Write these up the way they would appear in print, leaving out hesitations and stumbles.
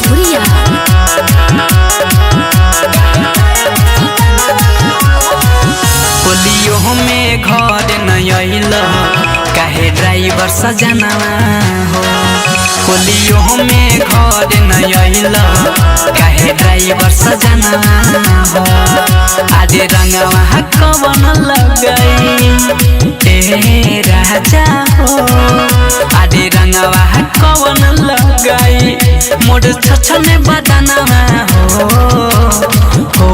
भोजपुरिया। होलियो में घर न आइल काहे ड्राइवर सजना हो। होलियो में घर न आइल काहे ड्राइवर सजना हो। आजे रंगवा कवन लगाई ए राजा हो। आजे रंगवा कवन लगाई मोर छछने बदनवा हो हो।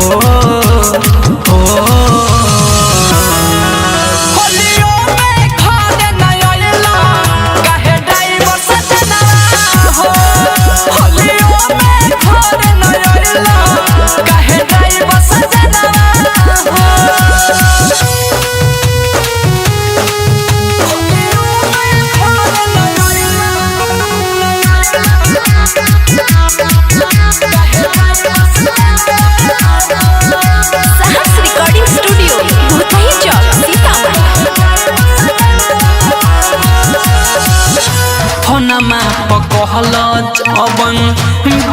फोनमा पकहल जबन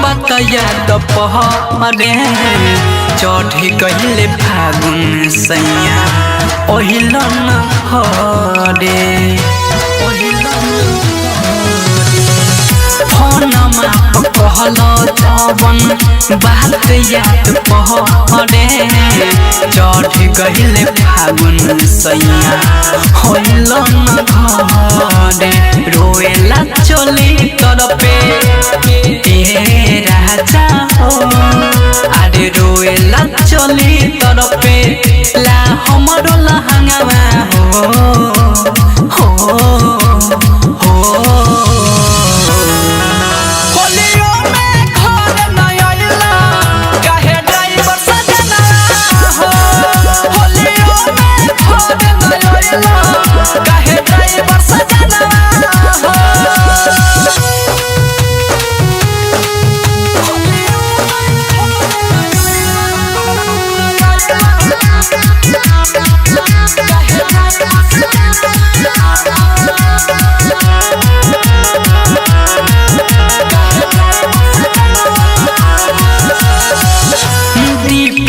बतया दपहरे चढ़ी गइले फागुन सैया ओहिल न हरे। फोनमा पकहल जबन बतया दपहरे चढ़ी गइले फागुन सैया ओहिल न घरे। रोएला चली तरपे ए राजा हो। अरे रोएला चली तरपे ला हमरो लहंगवा हो हो।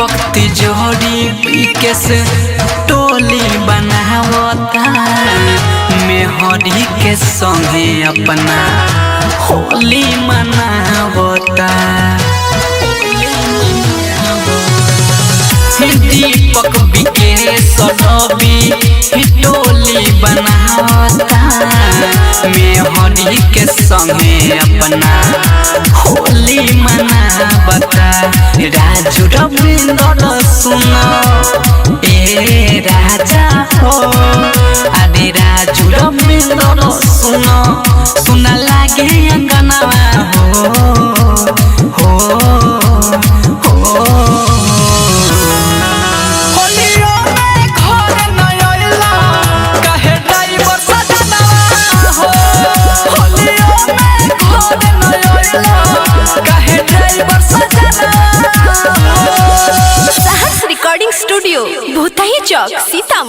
भक्ति जोड़ी विकेश टोली बनावता मेहरी के संगे अपना होली मनावता। दीपक विकेश रवि टोली बनावता मेहरी के संगे अपना होली मनावता। राजू रविंद्र सुनो ए राजा हो। अरे राजू रविंद्र सुनो सुना लागे अंगनवा हो हो। रिकॉर्डिंग स्टूडियो भूतही चौक सीता।